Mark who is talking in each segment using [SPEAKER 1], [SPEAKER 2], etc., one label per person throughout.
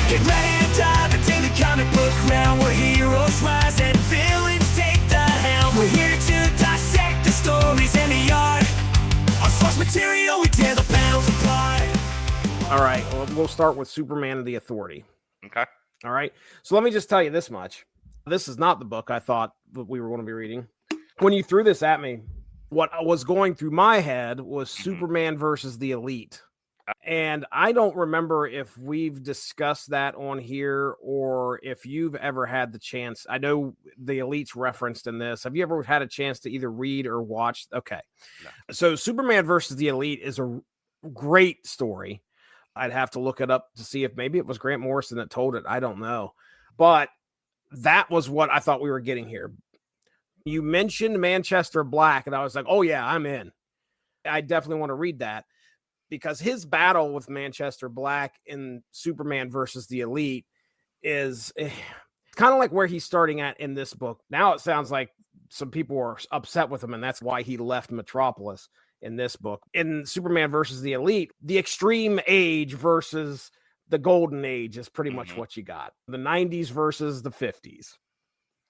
[SPEAKER 1] Get ready to dive into the comic book realm, where heroes rise and villains take the helm. We're here to dissect the stories and the art. Our source material, we tear the panels apart.
[SPEAKER 2] All right, well, we'll start with Superman and the Authority.
[SPEAKER 3] Okay.
[SPEAKER 2] All right, so let me just tell you this much. This is not the book I thought that we were going to be reading. When you threw this at me, what was going through my head was Superman versus the Elite. And I don't remember if we've discussed that on here or if you've ever had the chance. I know the Elite's referenced in this. Have you ever had a chance to either read or watch? Okay.
[SPEAKER 3] No.
[SPEAKER 2] So Superman versus the Elite is a great story. I'd have to look it up to see if maybe it was Grant Morrison that told it. I don't know. But that was what I thought we were getting here. You mentioned Manchester Black, and I was like, oh, yeah, I'm in. I definitely want to read that. Because his battle with Manchester Black in Superman versus the Elite is kind of like where he's starting at in this book. Now it sounds like some people are upset with him, and that's why he left Metropolis in this book. In Superman versus the Elite, the extreme age versus the golden age is pretty much what you got. The 90s versus the 50s.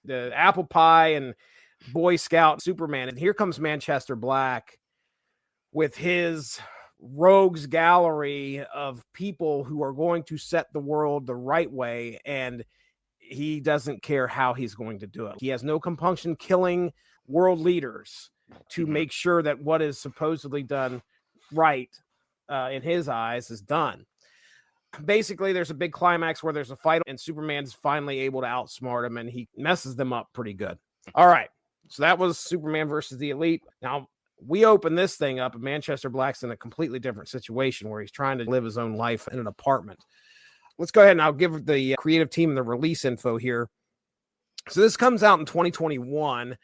[SPEAKER 2] The apple pie and Boy Scout Superman. And here comes Manchester Black with his rogues gallery of people who are going to set the world the right way, and he doesn't care how he's going to do it. He has no compunction killing world leaders to make sure that what is supposedly done right in his eyes is done. Basically, there's a big climax where there's a fight, and Superman's finally able to outsmart him, and he messes them up pretty good. All right, so that was Superman versus the Elite. Now, we open this thing up, and Manchester Black's in a completely different situation where he's trying to live his own life in an apartment. Let's go ahead and I'll give the creative team the release info here. So this comes out in 2021.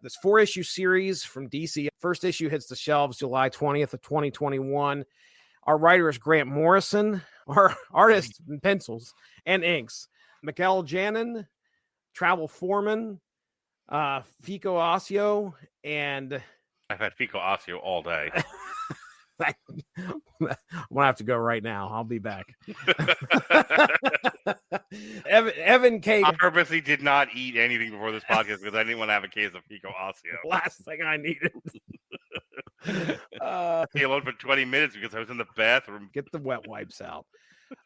[SPEAKER 2] This 4-issue series from DC. First issue hits the shelves July 20th of 2021. Our writer is Grant Morrison. Our artist in pencils and inks, Mikael Janin, Travel Foreman, Fico Ossio, and
[SPEAKER 3] I've had fecal osseo all day.
[SPEAKER 2] I'm gonna have to go right now. I'll be back. Evan Kate.
[SPEAKER 3] I purposely did not eat anything before this podcast because I didn't want to have a case of fecal osseo.
[SPEAKER 2] Last thing I needed.
[SPEAKER 3] Stay alone for 20 minutes because I was in the bathroom.
[SPEAKER 2] Get the wet wipes out.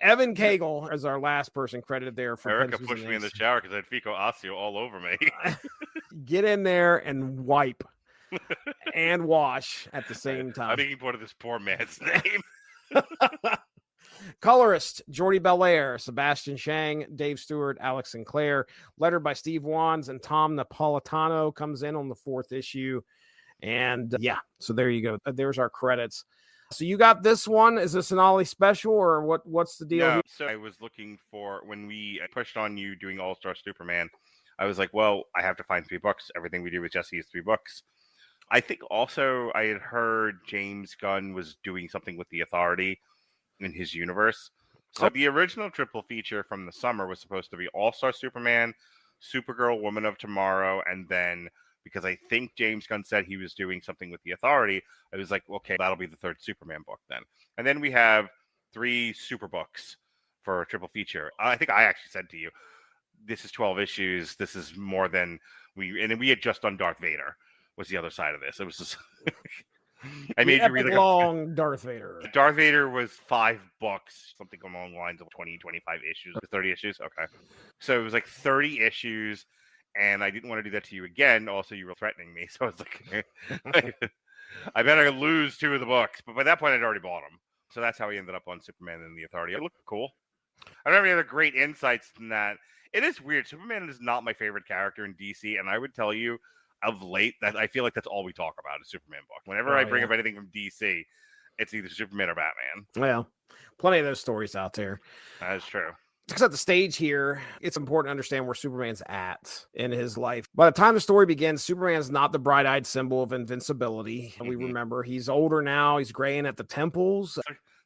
[SPEAKER 2] Evan Cagle is our last person credited there for
[SPEAKER 3] Erica pushed me in the shower because I had fecal osseo all over me.
[SPEAKER 2] Get in there and wipe. And wash at the same time.
[SPEAKER 3] I'm making part of this poor man's name.
[SPEAKER 2] Colorist Jordi Belair, Sebastian Shang, Dave Stewart, Alex Sinclair. Letter by Steve Wands and Tom Napolitano comes in on the 4th issue. And so there you go. There's our credits. So you got this one. Is this an Ollie special or what's the deal?
[SPEAKER 3] No, so I was looking for, when we pushed on you doing All-Star Superman, I was like, well, I have to find 3 books. Everything we do with Jesse is 3 books. I think also I had heard James Gunn was doing something with the Authority in his universe. So the original triple feature from the summer was supposed to be All-Star Superman, Supergirl, Woman of Tomorrow, and then because I think James Gunn said he was doing something with the Authority, I was like, okay, that'll be the 3rd Superman book then. And then we have 3 super books for a triple feature. I think I actually said to you, this is 12 issues. This is more than and then we had just done Darth Vader. Was the other side of this. It was just I made you read like
[SPEAKER 2] long Darth Vader.
[SPEAKER 3] Darth Vader was 5 books, something along the lines of 20, 25 issues, 30 issues. Okay. So it was like 30 issues, and I didn't want to do that to you again. Also, you were threatening me. So I was like, I better lose 2 of the books. But by that point, I'd already bought them. So that's how we ended up on Superman and the Authority. It looked cool. I don't have any other great insights than that. It is weird. Superman is not my favorite character in DC, and I would tell you, of late, that I feel like that's all we talk about is Superman book. Whenever I bring up anything from DC, it's either Superman or Batman.
[SPEAKER 2] Well, plenty of those stories out there.
[SPEAKER 3] That is true.
[SPEAKER 2] To set the stage here, it's important to understand where Superman's at in his life. By the time the story begins, Superman's not the bright-eyed symbol of invincibility. We remember he's older now. He's graying at the temples.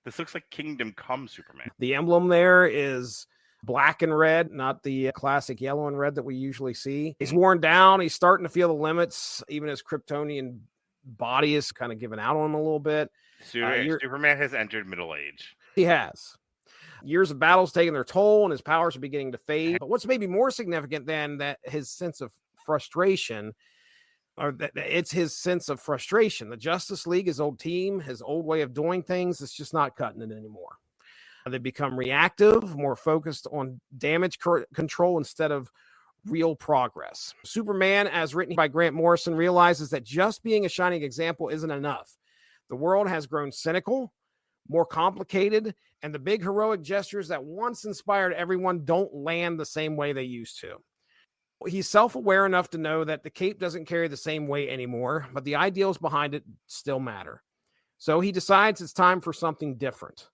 [SPEAKER 3] This looks like Kingdom Come Superman.
[SPEAKER 2] The emblem there is black and red, not the classic yellow and red that we usually see. He's worn down. He's starting to feel the limits. Even his Kryptonian body is kind of giving out on him a little bit.
[SPEAKER 3] Superman has entered middle age.
[SPEAKER 2] He has. Years of battles taking their toll, and his powers are beginning to fade. But what's maybe more significant than that, his sense of frustration, or that it's his sense of frustration. The Justice League, his old team, his old way of doing things, it's just not cutting it anymore. They become reactive, more focused on damage control instead of real progress. Superman, as written by Grant Morrison, realizes that just being a shining example isn't enough. The world has grown cynical, more complicated, and the big heroic gestures that once inspired everyone don't land the same way they used to. He's self-aware enough to know that the cape doesn't carry the same weight anymore, but the ideals behind it still matter. So he decides it's time for something different.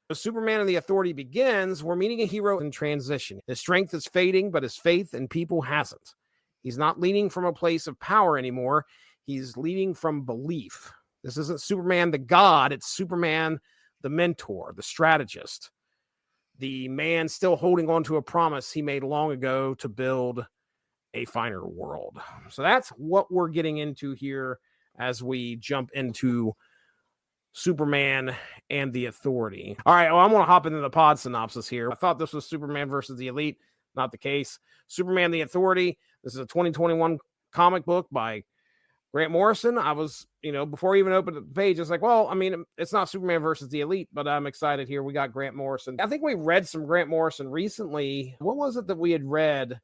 [SPEAKER 2] As Superman and the Authority begins, we're meeting a hero in transition. His strength is fading, but his faith in people hasn't. He's not leading from a place of power anymore. He's leading from belief. This isn't Superman the god, it's Superman the mentor, the strategist, the man still holding on to a promise he made long ago to build a finer world. So that's what we're getting into here as we jump into Superman and the Authority. All right, well, I'm going to hop into the pod synopsis here. I thought this was Superman versus the Elite. Not the case. Superman, the Authority. This is a 2021 comic book by Grant Morrison. I was, before I even opened the page, it's like, well, I mean, it's not Superman versus the Elite, but I'm excited here. We got Grant Morrison. I think we read some Grant Morrison recently. What was it that we had read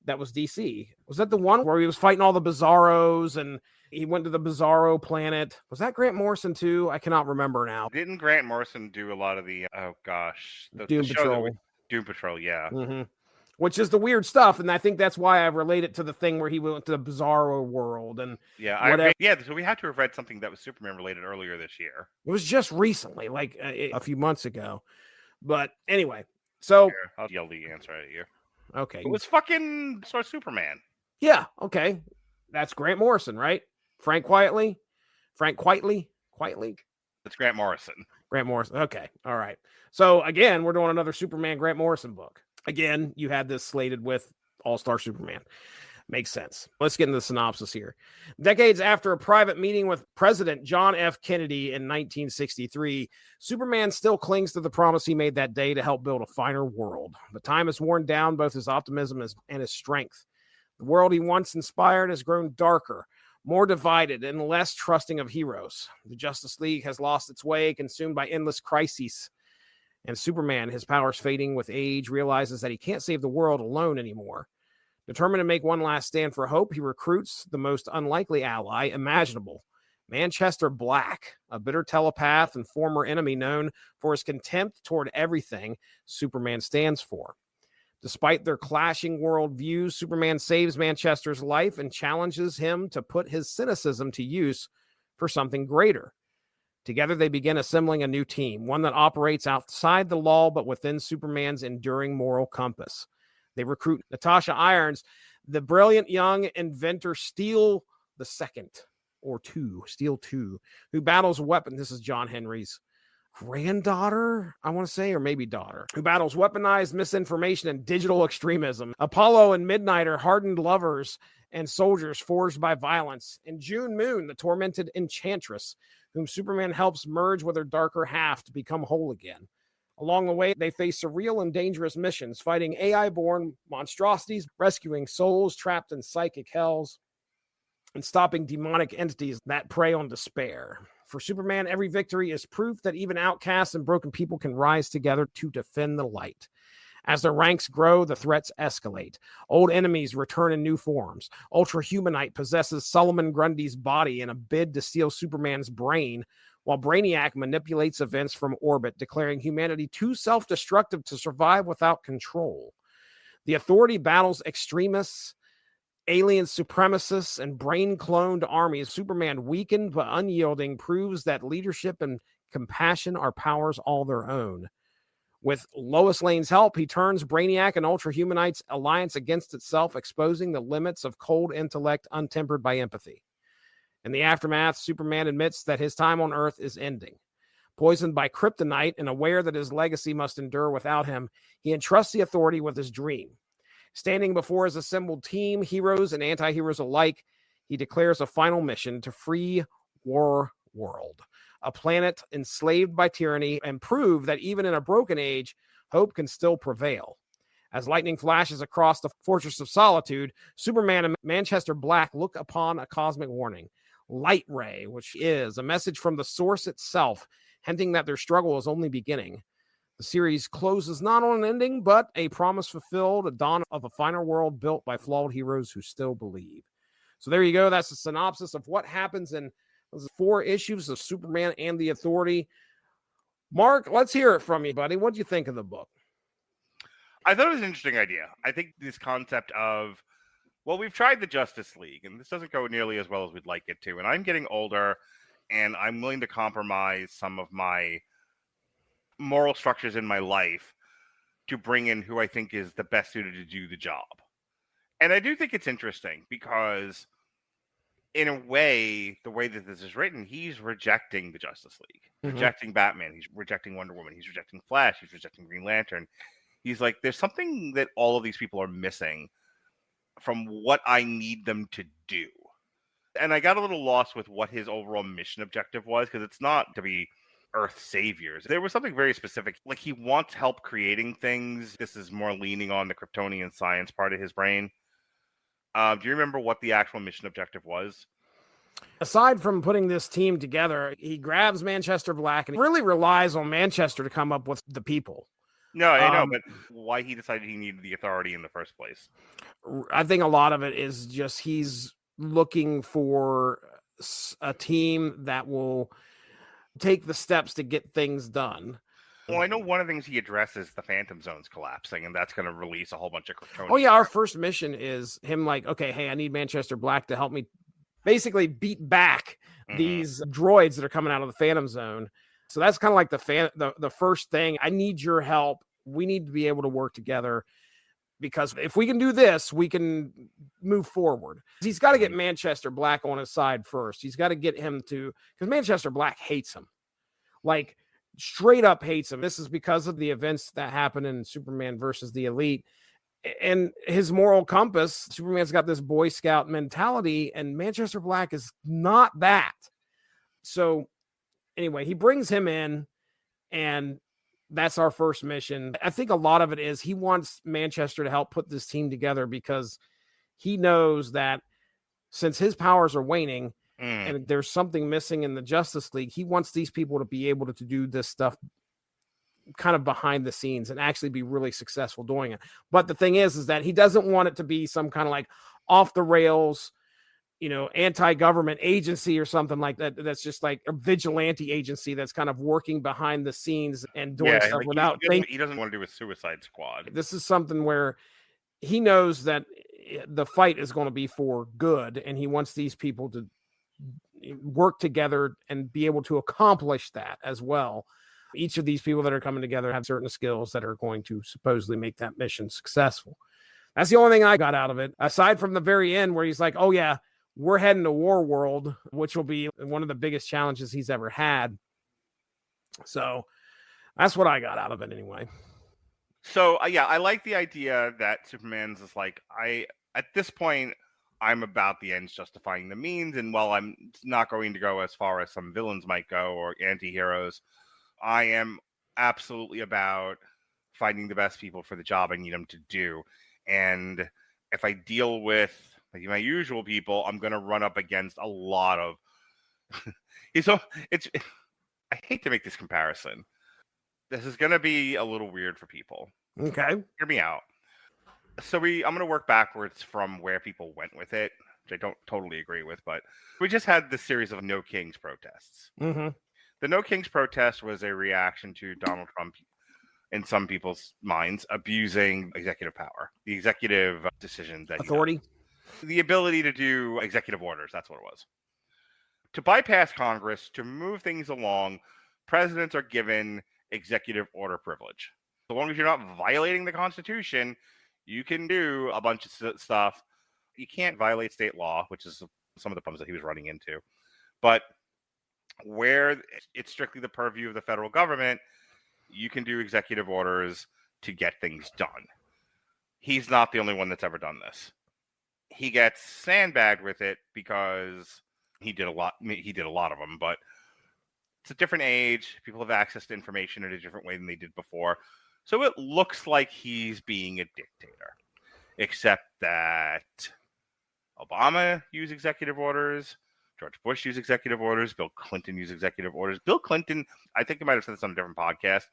[SPEAKER 2] that was DC? Was that the one where he was fighting all the Bizarros and he went to the Bizarro planet? Was that Grant Morrison too? I cannot remember now.
[SPEAKER 3] Didn't Grant Morrison do a lot of the
[SPEAKER 2] Doom Patrol?
[SPEAKER 3] Doom Patrol, yeah.
[SPEAKER 2] Mm-hmm. Which is the weird stuff, and I think that's why I relate it to the thing where he went to the Bizarro world and
[SPEAKER 3] So we had to have read something that was Superman related earlier this year.
[SPEAKER 2] It was just recently, like a few months ago. But anyway, so
[SPEAKER 3] here, I'll yell the answer at you.
[SPEAKER 2] Okay,
[SPEAKER 3] it was fucking Superman.
[SPEAKER 2] Yeah, okay, that's Grant Morrison, right? Frank Quitely.
[SPEAKER 3] It's Grant Morrison.
[SPEAKER 2] Grant Morrison. Okay, all right. So again, we're doing another Superman Grant Morrison book. Again, you had this slated with All-Star Superman. Makes sense. Let's get into the synopsis here. Decades after a private meeting with President John F. Kennedy in 1963, Superman still clings to the promise he made that day to help build a finer world. But time has worn down both his optimism and his strength. The world he once inspired has grown darker, more divided, and less trusting of heroes. The Justice League has lost its way, consumed by endless crises. And Superman, his powers fading with age, realizes that he can't save the world alone anymore. Determined to make one last stand for hope, he recruits the most unlikely ally imaginable, Manchester Black, a bitter telepath and former enemy known for his contempt toward everything Superman stands for. Despite their clashing worldviews, Superman saves Manchester's life and challenges him to put his cynicism to use for something greater. Together, they begin assembling a new team, one that operates outside the law but within Superman's enduring moral compass. They recruit Natasha Irons, the brilliant young inventor Steel II, who battles a weapon. This is John Henry's granddaughter, I want to say, or maybe daughter, who battles weaponized misinformation and digital extremism. Apollo and Midnight are hardened lovers and soldiers forged by violence. And June Moon, the tormented Enchantress, whom Superman helps merge with her darker half to become whole again. Along the way, they face surreal and dangerous missions, fighting AI-born monstrosities, rescuing souls trapped in psychic hells, and stopping demonic entities that prey on despair. For Superman, every victory is proof that even outcasts and broken people can rise together to defend the light. As their ranks grow, the threats escalate. Old enemies return in new forms. Ultra-Humanite possesses Solomon Grundy's body in a bid to steal Superman's brain, while Brainiac manipulates events from orbit, declaring humanity too self-destructive to survive without control. The Authority battles extremists, alien supremacists, and brain-cloned armies. Superman, weakened but unyielding, proves that leadership and compassion are powers all their own. With Lois Lane's help, he turns Brainiac and Ultra-Humanite's alliance against itself, exposing the limits of cold intellect untempered by empathy. In the aftermath, Superman admits that his time on Earth is ending. Poisoned by kryptonite and aware that his legacy must endure without him, he entrusts the Authority with his dream. Standing before his assembled team, heroes and anti-heroes alike, he declares a final mission to free War World. a planet enslaved by tyranny, and prove that even in a broken age, hope can still prevail. As lightning flashes across the Fortress of Solitude, Superman and Manchester Black look upon a cosmic warning. Light Ray, which is a message from the source itself, hinting that their struggle is only beginning. The series closes not on an ending, but a promise fulfilled, a dawn of a finer world built by flawed heroes who still believe. So there you go. That's a synopsis of what happens in those 4 issues of Superman and the Authority. Mark, let's hear it from you, buddy. What do you think of the book?
[SPEAKER 3] I thought it was an interesting idea. I think this concept of, well, we've tried the Justice League, and this doesn't go nearly as well as we'd like it to. And I'm getting older, and I'm willing to compromise some of my moral structures in my life to bring in who I think is the best suited to do the job. And I do think it's interesting because, in a way, the way that this is written, he's rejecting the Justice League, rejecting Batman, he's rejecting Wonder Woman, he's rejecting Flash, he's rejecting Green Lantern. He's like, there's something that all of these people are missing from what I need them to do. And I got a little lost with what his overall mission objective was, because it's not to be Earth saviors. There was something very specific. Like, he wants help creating things. This is more leaning on the Kryptonian science part of his brain. Do you remember what the actual mission objective was?
[SPEAKER 2] Aside from putting this team together, he grabs Manchester Black and really relies on Manchester to come up with the people.
[SPEAKER 3] No, I know, but why he decided he needed the Authority in the first place?
[SPEAKER 2] I think a lot of it is just he's looking for a team that will take the steps to get things done.
[SPEAKER 3] Well, I know one of the things he addresses the Phantom Zone's collapsing, and that's going to release a whole bunch of Kryptonians.
[SPEAKER 2] Oh, yeah, our first mission is him like, okay, hey, I need Manchester Black to help me basically beat back these droids that are coming out of the Phantom Zone. So that's kind of like the first thing. I need your help. We need to be able to work together, because if we can do this, we can move forward. He's got to get Manchester Black on his side first. He's got to get him to, because Manchester Black hates him. Like, straight up hates him. This is because of the events that happen in Superman versus the Elite. And his moral compass, Superman's got this Boy Scout mentality, and Manchester Black is not that. So anyway, he brings him in, and that's our first mission. I think a lot of it is he wants Manchester to help put this team together, because he knows that since his powers are waning and there's something missing in the Justice League, he wants these people to be able to do this stuff kind of behind the scenes and actually be really successful doing it. But the thing is that he doesn't want it to be some kind of like off the rails, anti-government agency or something like that. That's just like a vigilante agency that's kind of working behind the scenes and doing stuff without thinking.
[SPEAKER 3] He doesn't want to do a Suicide Squad.
[SPEAKER 2] This is something where he knows that the fight is going to be for good, and he wants these people to work together and be able to accomplish that as well. Each of these people that are coming together have certain skills that are going to supposedly make that mission successful. That's the only thing I got out of it, aside from the very end where he's like, oh yeah, we're heading to War World, which will be one of the biggest challenges he's ever had. So that's what I got out of it anyway.
[SPEAKER 3] So yeah, I like the idea that Superman's is like, at this point, I'm about the ends justifying the means. And while I'm not going to go as far as some villains might go or anti-heroes, I am absolutely about finding the best people for the job I need them to do. And if I deal with my usual people, I'm going to run up against a lot of... I hate to make this comparison. This is going to be a little weird for people.
[SPEAKER 2] Okay.
[SPEAKER 3] Hear me out. So I'm going to work backwards from where people went with it, which I don't totally agree with, but we just had this series of No Kings protests.
[SPEAKER 2] Mm-hmm.
[SPEAKER 3] The No Kings protest was a reaction to Donald Trump, in some people's minds, abusing executive power, the executive decisions that
[SPEAKER 2] authority,
[SPEAKER 3] the ability to do executive orders. That's what it was. To bypass Congress, to move things along, presidents are given executive order privilege. So long as you're not violating the Constitution, you can do a bunch of stuff. You can't violate state law, which is some of the problems that he was running into. But where it's strictly the purview of the federal government, you can do executive orders to get things done. He's not the only one that's ever done this. He gets sandbagged with it because he did a lot of them, but It's a different age. People have access to information in a different way than they did before. So it looks like he's being a dictator. Except that Obama used executive orders. George Bush used executive orders. Bill Clinton used executive orders. Bill Clinton, I think I might have said this on a different podcast,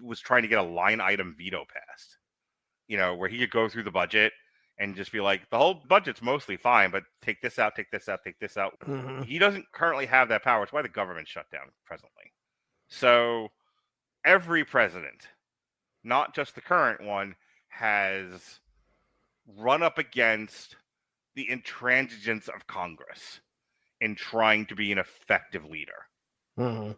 [SPEAKER 3] was trying to get a line item veto passed. Where he could go through the budget and just be like, the whole budget's mostly fine, but take this out, take this out, take this out.
[SPEAKER 2] Mhm.
[SPEAKER 3] He doesn't currently have that power. It's why the government shut down presently. So every president, not just the current one, has run up against the intransigence of Congress in trying to be an effective leader.
[SPEAKER 2] Mhm.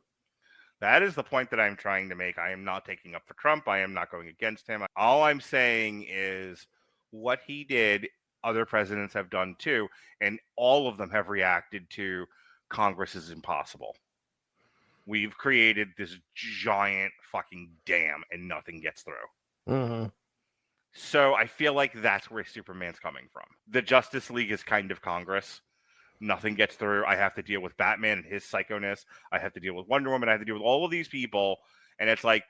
[SPEAKER 3] That is the point that I'm trying to make. I am not taking up for Trump. I am not going against him. All I'm saying is what he did, other presidents have done too, and all of them have reacted to Congress is impossible. We've created this giant fucking dam and nothing gets through.
[SPEAKER 2] Mhm.
[SPEAKER 3] So I feel like that's where Superman's coming from. The Justice League is kind of Congress. Nothing gets through. I have to deal with Batman and his psychoness. I have to deal with Wonder Woman. I have to deal with all of these people. And it's like,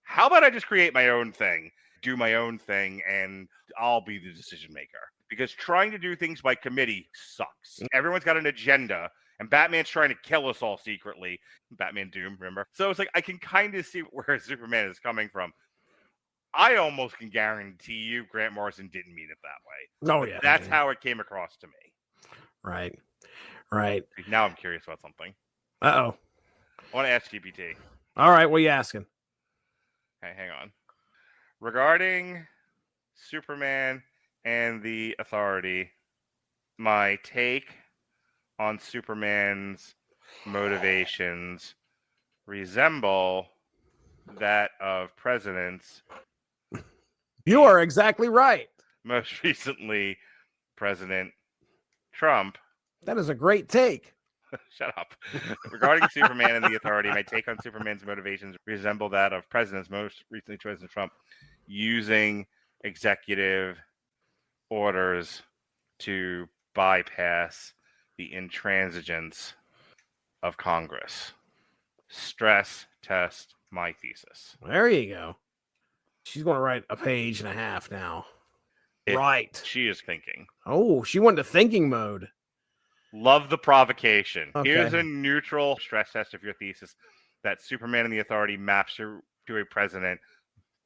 [SPEAKER 3] how about I just create my own thing, do my own thing, and I'll be the decision maker? Because trying to do things by committee sucks. Everyone's got an agenda, and Batman's trying to kill us all secretly. Batman Doom, remember? So it's like, I can kind of see where Superman is coming from. I almost can guarantee you Grant Morrison didn't mean it that way.
[SPEAKER 2] Oh,
[SPEAKER 3] But
[SPEAKER 2] yeah.
[SPEAKER 3] that's how it came across to me.
[SPEAKER 2] Right. Right.
[SPEAKER 3] Now I'm curious about something.
[SPEAKER 2] Uh-oh.
[SPEAKER 3] I want to ask GPT.
[SPEAKER 2] All right. What are you asking?
[SPEAKER 3] Okay, hang on. Regarding Superman and the Authority, my take on Superman's motivations resemble that of presidents,
[SPEAKER 2] You are exactly right.
[SPEAKER 3] most recently President Trump.
[SPEAKER 2] That is a great take.
[SPEAKER 3] Shut up. Regarding Superman and the Authority, my take on Superman's motivations resemble that of presidents, most recently President Trump, using executive orders to bypass the intransigence of Congress. Stress test my thesis.
[SPEAKER 2] There you go. She's going to write a page and a half now. Right.
[SPEAKER 3] She is thinking.
[SPEAKER 2] Oh, she went to thinking mode.
[SPEAKER 3] Love the provocation.
[SPEAKER 2] Okay.
[SPEAKER 3] Here's a neutral stress test of your thesis that Superman and the Authority maps to a president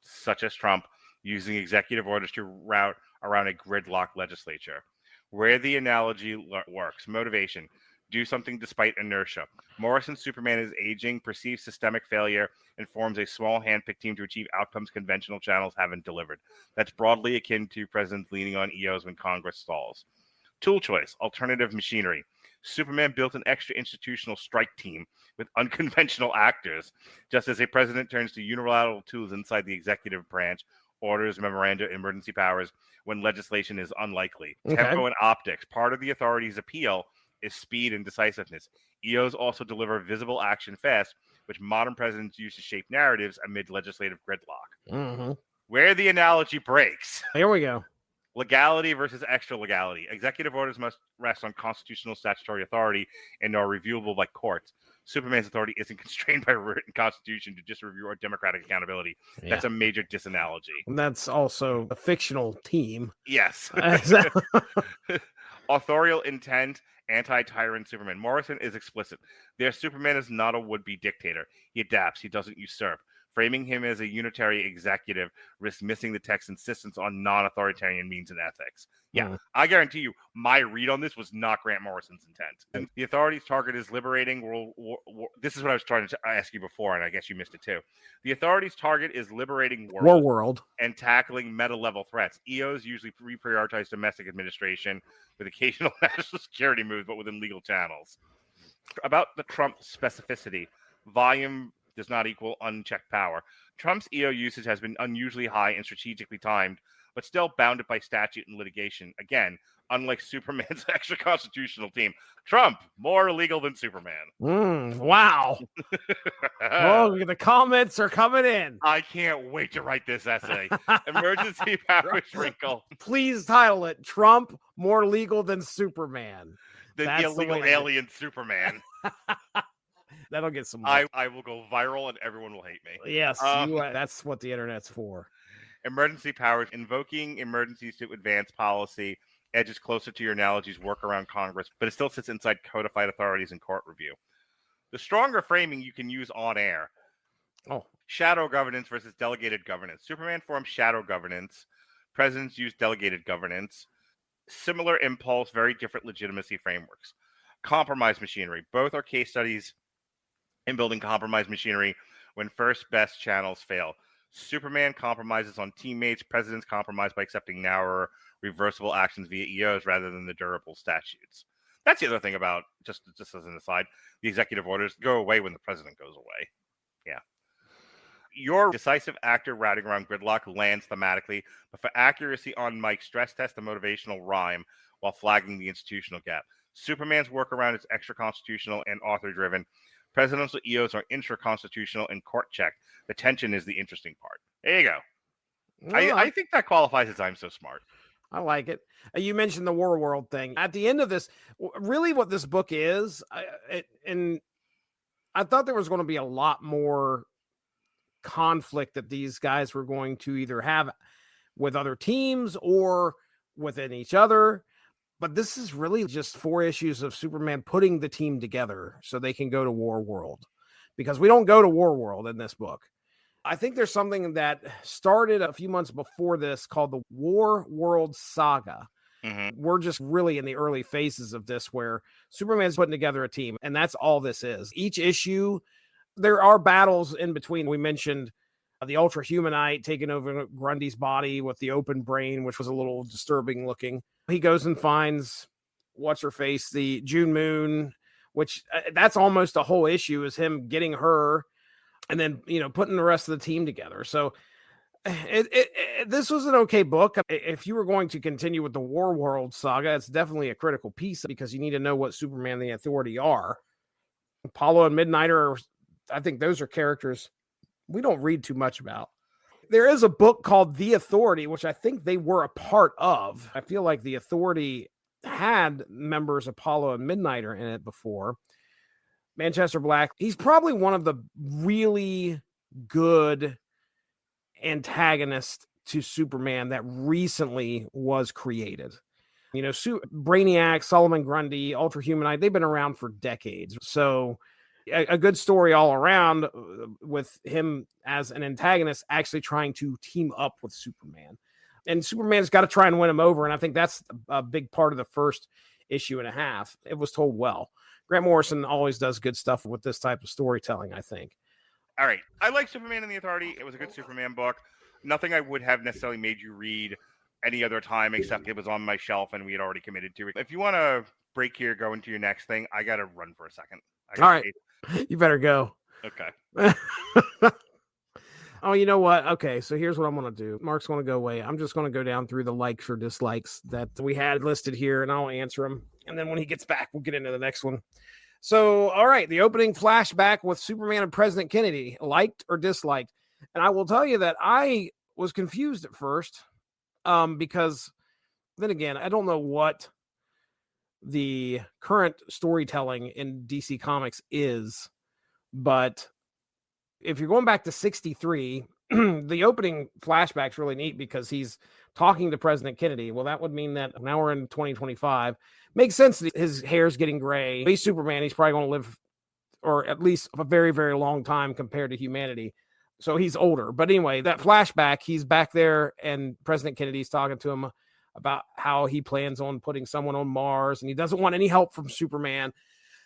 [SPEAKER 3] such as Trump using executive orders to route around a gridlock legislature. Where the analogy works. Motivation. Do something despite inertia. Morrison's Superman is aging, perceives systemic failure, and forms a small handpicked team to achieve outcomes conventional channels haven't delivered. That's broadly akin to presidents leaning on EOs when Congress stalls. Tool choice, alternative machinery. Superman built an extra institutional strike team with unconventional actors, just as a president turns to unilateral tools inside the executive branch, orders, memoranda, emergency powers, when legislation is unlikely.
[SPEAKER 2] Okay.
[SPEAKER 3] Tempo and optics. Part of the Authority's appeal is speed and decisiveness. EOs also deliver visible action fast, which modern presidents use to shape narratives amid legislative gridlock.
[SPEAKER 2] Mm-hmm.
[SPEAKER 3] Where the analogy breaks.
[SPEAKER 2] Here we go.
[SPEAKER 3] Legality versus extra legality. Executive orders must rest on constitutional statutory authority and are reviewable by courts. Superman's authority isn't constrained by a written constitution to just review or democratic accountability.
[SPEAKER 2] Yeah.
[SPEAKER 3] That's a major disanalogy.
[SPEAKER 2] And that's also a fictional team.
[SPEAKER 3] Yes. Authorial intent, anti-tyrant Superman. Morrison is explicit. Their Superman is not a would-be dictator. He adapts. He doesn't usurp. Framing him as a unitary executive risks missing the text's insistence on non-authoritarian means and ethics. Yeah, I guarantee you, my read on this was not Grant Morrison's intent. And the Authority's target is liberating world war. This is what I was trying to ask you before, and I guess you missed it too. The Authority's target is liberating
[SPEAKER 2] world
[SPEAKER 3] and tackling meta-level threats. EOs usually reprioritize domestic administration with occasional national security moves, but within legal channels. About the Trump specificity, volume does not equal unchecked power. Trump's EO usage has been unusually high and strategically timed, but still bounded by statute and litigation. Again, unlike Superman's extra constitutional team. Trump, more illegal than Superman.
[SPEAKER 2] Wow. Oh, the comments are coming in.
[SPEAKER 3] I can't wait to write this essay. Emergency power sprinkle.
[SPEAKER 2] Please title it Trump, more legal than Superman.
[SPEAKER 3] The illegal alien Superman.
[SPEAKER 2] That'll get some.
[SPEAKER 3] I will go viral and everyone will hate me.
[SPEAKER 2] Yes, that's what the internet's for.
[SPEAKER 3] Emergency powers. Invoking emergencies to advance policy edges closer to your analogies work around Congress, but it still sits inside codified authorities and court review. The stronger framing you can use on air.
[SPEAKER 2] Oh.
[SPEAKER 3] Shadow governance versus delegated governance. Superman forms shadow governance. Presidents use delegated governance. Similar impulse, very different legitimacy frameworks. Compromise machinery. Both are case studies in building compromise machinery when first best channels fail. Superman compromises on teammates. Presidents compromise by accepting narrower, reversible actions via EOs rather than the durable statutes. That's the other thing about, just as an aside, the executive orders go away when the president goes away. Yeah. Your decisive actor routing around gridlock lands thematically, but for accuracy on mic, stress test the motivational rhyme while flagging the institutional gap. Superman's workaround is extra-constitutional and author-driven. Presidential EOs are intra-constitutional and court-checked. The tension is the interesting part. There you go.
[SPEAKER 2] Well,
[SPEAKER 3] I think that qualifies as I'm so smart.
[SPEAKER 2] I like it. You mentioned the War World thing. At the end of this, really what this book is, and I thought there was going to be a lot more conflict that these guys were going to either have with other teams or within each other. But this is really just 4 issues of Superman putting the team together so they can go to War World, because we don't go to War World in this book. I think there's something that started a few months before this called the War World Saga.
[SPEAKER 3] Mm-hmm.
[SPEAKER 2] We're just really in the early phases of this where Superman's putting together a team, and that's all this is. Each issue, there are battles in between. We mentioned the Ultra Humanite taking over Grundy's body with the open brain, which was a little disturbing looking. He goes and finds what's-her-face, the June Moon, which that's almost a whole issue, is him getting her and then, putting the rest of the team together. So this was an okay book. If you were going to continue with the War World saga, it's definitely a critical piece because you need to know what Superman and the Authority are. Apollo and Midnighter, I think those are characters we don't read too much about. There is a book called The Authority, which I think they were a part of. I feel like the Authority had members Apollo and Midnighter in it before. Manchester Black, he's probably one of the really good antagonists to Superman that recently was created. Brainiac, Solomon Grundy, Ultra Humanite, they've been around for decades. So a good story all around with him as an antagonist actually trying to team up with Superman. And Superman's got to try and win him over. And I think that's a big part of the first issue and a half. It was told well. Grant Morrison always does good stuff with this type of storytelling, I think.
[SPEAKER 3] All right. I like Superman and the Authority. It was a good Superman book. Nothing I would have necessarily made you read any other time, except it was on my shelf and we had already committed to it. If you want to break here, go into your next thing, I got to run for a second.
[SPEAKER 2] All right. You better go.
[SPEAKER 3] Okay.
[SPEAKER 2] Oh, you know what? Okay, so here's what I'm going to do. Mark's going to go away. I'm just going to go down through the likes or dislikes that we had listed here, and I'll answer them. And then when he gets back, we'll get into the next one. So, all right, the opening flashback with Superman and President Kennedy, liked or disliked? And I will tell you that I was confused at first because then again, I don't know what the current storytelling in DC Comics is, but if you're going back to 63, the opening flashback's really neat because he's talking to President Kennedy. Well, that would mean that now we're in 2025. Makes sense that his hair's getting gray. He's Superman. He's probably going to live, or at least a very, very long time compared to humanity. So he's older. But anyway, that flashback, he's back there and President Kennedy's talking to him about how he plans on putting someone on Mars and he doesn't want any help from Superman.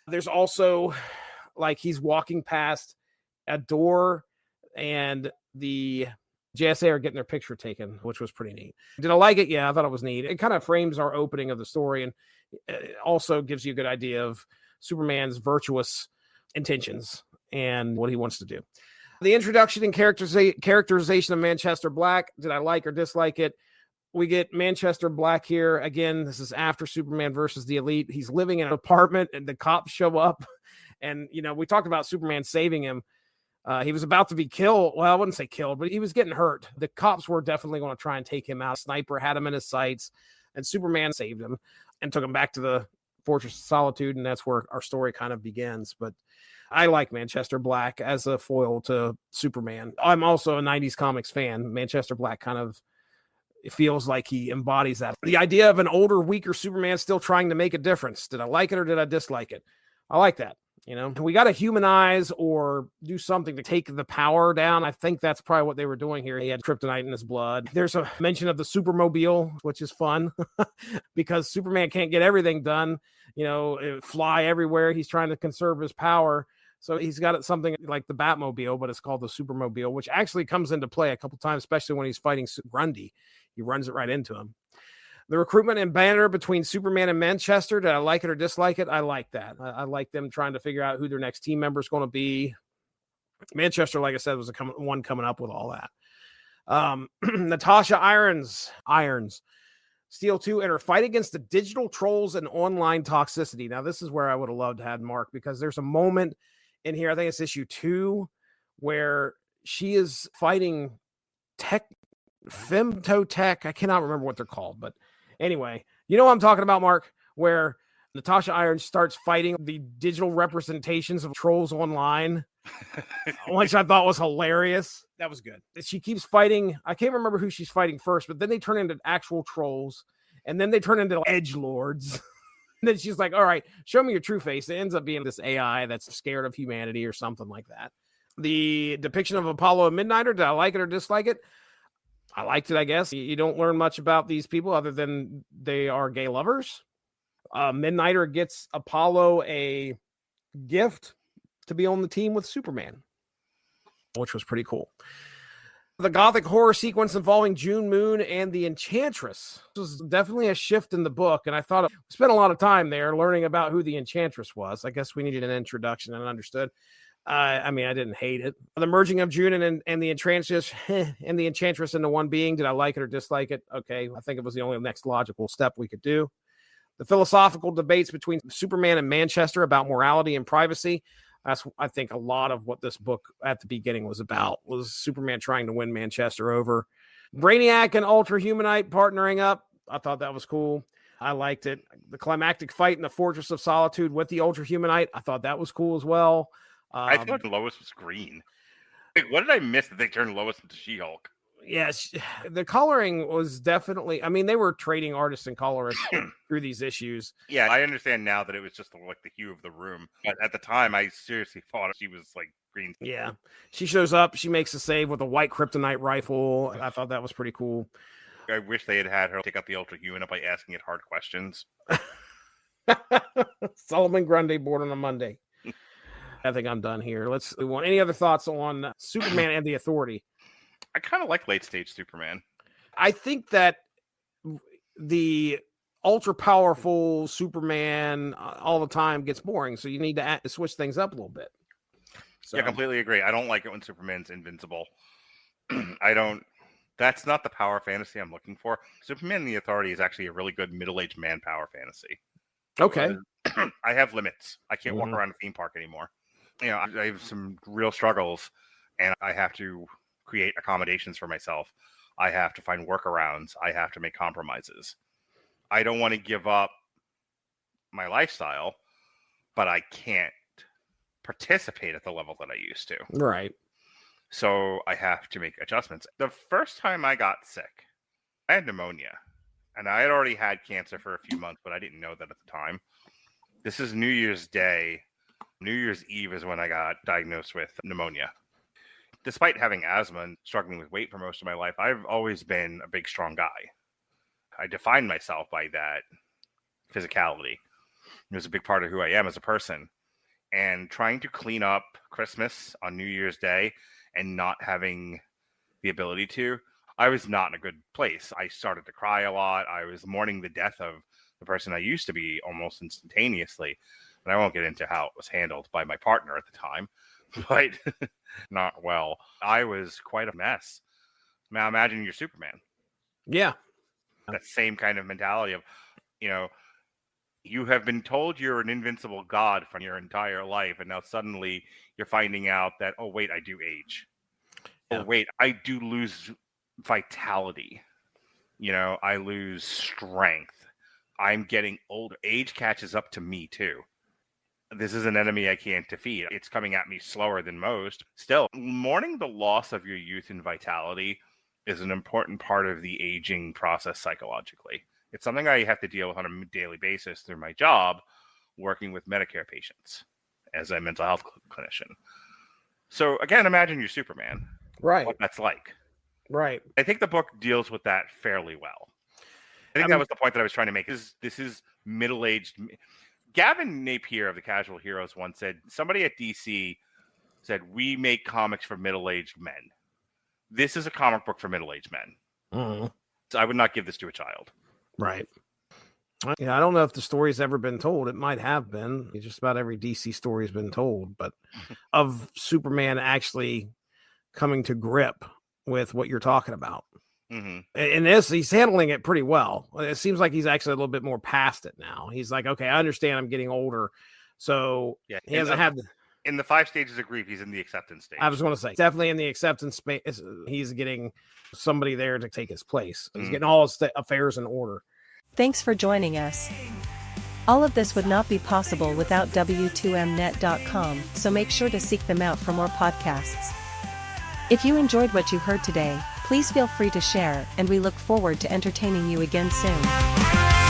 [SPEAKER 2] There's also like he's walking past a door and the JSA are getting their picture taken, which was pretty neat. Did I like it? Yeah, I thought it was neat. It kind of frames our opening of the story and it also gives you a good idea of Superman's virtuous intentions and what he wants to do. The introduction and characterization of Manchester Black. Did I like or dislike it? We get Manchester Black here. Again, this is after Superman versus the Elite. He's living in an apartment and the cops show up. And, we talked about Superman saving him. He was about to be killed. Well, I wouldn't say killed, but he was getting hurt. The cops were definitely going to try and take him out. Sniper had him in his sights and Superman saved him and took him back to the Fortress of Solitude. And that's where our story kind of begins. But I like Manchester Black as a foil to Superman. I'm also a 90s comics fan. Manchester Black kind of, it feels like he embodies that. The idea of an older, weaker Superman still trying to make a difference. Did I like it or did I dislike it? I like that. You know, we got to humanize or do something to take the power down. I think that's probably what they were doing here. He had kryptonite in his blood. There's a mention of the Supermobile, which is fun because Superman can't get everything done. You know, fly everywhere. He's trying to conserve his power. So he's got something like the Batmobile, but it's called the Supermobile, which actually comes into play a couple times, especially when he's fighting Grundy. He runs it right into him. The recruitment and banter between Superman and Manchester, did I like it or dislike it? I like that. I like them trying to figure out who their next team member is going to be. Manchester, like I said, was one coming up with all that. Natasha Irons, Steel 2, and her fight against the digital trolls and online toxicity. Now, this is where I would have loved to have Mark, because there's a moment in here, I think it's issue 2, where she is fighting femtotech. I cannot remember what they're called, but anyway, you know what I'm talking about, Mark, where Natasha Irons starts fighting the digital representations of trolls online, which I thought was hilarious. That was good. She keeps fighting. I can't remember who she's fighting first, but then they turn into actual trolls, and then they turn into edgelords. And then she's like, all right, show me your true face. It ends up being this AI that's scared of humanity or something like that. The depiction of Apollo and Midnighter, did I like it or dislike it? I liked it, I guess. You don't learn much about these people other than they are gay lovers. Midnighter gets Apollo a gift to be on the team with Superman, which was pretty cool. The gothic horror sequence involving June Moon and the Enchantress. This was definitely a shift in the book, and I thought we spent a lot of time there learning about who the Enchantress was. I guess we needed an introduction and understood. I mean, I didn't hate it. The merging of June and the Enchantress and the Enchantress into one being. Did I like it or dislike it? Okay, I think it was the only next logical step we could do. The philosophical debates between Superman and Manchester about morality and privacy. That's, I think, a lot of what this book at the beginning was about, was Superman trying to win Manchester over. Brainiac and Ultra Humanite partnering up. I thought that was cool. I liked it. The climactic fight in the Fortress of Solitude with the Ultra Humanite. I thought that was cool as well.
[SPEAKER 3] I thought Lois was green. Like, what did I miss that they turned Lois into She-Hulk?
[SPEAKER 2] Yes, the coloring was definitely, I mean, they were trading artists and colorists through these issues.
[SPEAKER 3] Yeah, I understand now that it was just like the hue of the room. But at the time, I seriously thought she was like green.
[SPEAKER 2] Yeah, she shows up, she makes a save with a white kryptonite rifle. I thought that was pretty cool.
[SPEAKER 3] I wish they had her take out the Ultra Human by asking it hard questions.
[SPEAKER 2] Solomon Grundy, born on a Monday. I think I'm done here. Let's want any other thoughts on Superman and the Authority?
[SPEAKER 3] I kind of like late stage Superman.
[SPEAKER 2] I think that the ultra powerful Superman all the time gets boring, so you need to switch things up a little bit. So.
[SPEAKER 3] Yeah, completely agree. I don't like it when Superman's invincible. I don't. That's not the power fantasy I'm looking for. Superman and the Authority is actually a really good middle-aged man power fantasy.
[SPEAKER 2] Okay.
[SPEAKER 3] I have limits. I can't walk around a theme park anymore. You know, I have some real struggles, and I have to create accommodations for myself. I have to find workarounds. I have to make compromises. I don't want to give up my lifestyle, but I can't participate at the level that I used to.
[SPEAKER 2] Right.
[SPEAKER 3] So I have to make adjustments. The first time I got sick, I had pneumonia, and I had already had cancer for a few months, but I didn't know that at the time. This is New Year's Day. New Year's Eve is when I got diagnosed with pneumonia. Despite having asthma and struggling with weight for most of my life, I've always been a big, strong guy. I define myself by that physicality. It was a big part of who I am as a person. And trying to clean up Christmas on New Year's Day and not having the ability to, I was not in a good place. I started to cry a lot. I was mourning the death of the person I used to be almost instantaneously. And I won't get into how it was handled by my partner at the time, but not well. I was quite a mess. Now imagine you're Superman.
[SPEAKER 2] Yeah.
[SPEAKER 3] That same kind of mentality of, you know, you have been told you're an invincible god for your entire life, and now suddenly you're finding out that, oh, wait, I do age. Yeah. Oh, wait, I do lose vitality. You know, I lose strength. I'm getting older. Age catches up to me, too. this is an enemy I can't defeat. It's coming at me slower than most. Still, mourning the loss of your youth and vitality is an important part of the aging process psychologically. It's something I have to deal with on a daily basis through my job, working with Medicare patients as a mental health clinician. So again, imagine you're Superman.
[SPEAKER 2] Right.
[SPEAKER 3] What that's like.
[SPEAKER 2] Right.
[SPEAKER 3] I think the book deals with that fairly well. I think that was the point that I was trying to make. This is middle-aged. Gavin Napier of the Casual Heroes once said, somebody at DC said, we make comics for middle-aged men. This is a comic book for middle-aged men.
[SPEAKER 2] Mm-hmm.
[SPEAKER 3] So I would not give this to a child.
[SPEAKER 2] Right. Yeah, I don't know if the story's ever been told. It might have been. Just about every DC story has been told, but of Superman actually coming to grip with what you're talking about.
[SPEAKER 3] Mm-hmm.
[SPEAKER 2] In this, he's handling it pretty well. It seems like he's actually a little bit more past it now. He's like, okay, I understand I'm getting older. So
[SPEAKER 3] yeah,
[SPEAKER 2] he hasn't had...
[SPEAKER 3] In the 5 stages of grief, he's in the acceptance stage.
[SPEAKER 2] I was going to say, definitely in the acceptance space, he's getting somebody there to take his place. He's getting all his affairs in order.
[SPEAKER 4] Thanks for joining us. All of this would not be possible without W2Mnet.com, so make sure to seek them out for more podcasts. If you enjoyed what you heard today, please feel free to share, and we look forward to entertaining you again soon.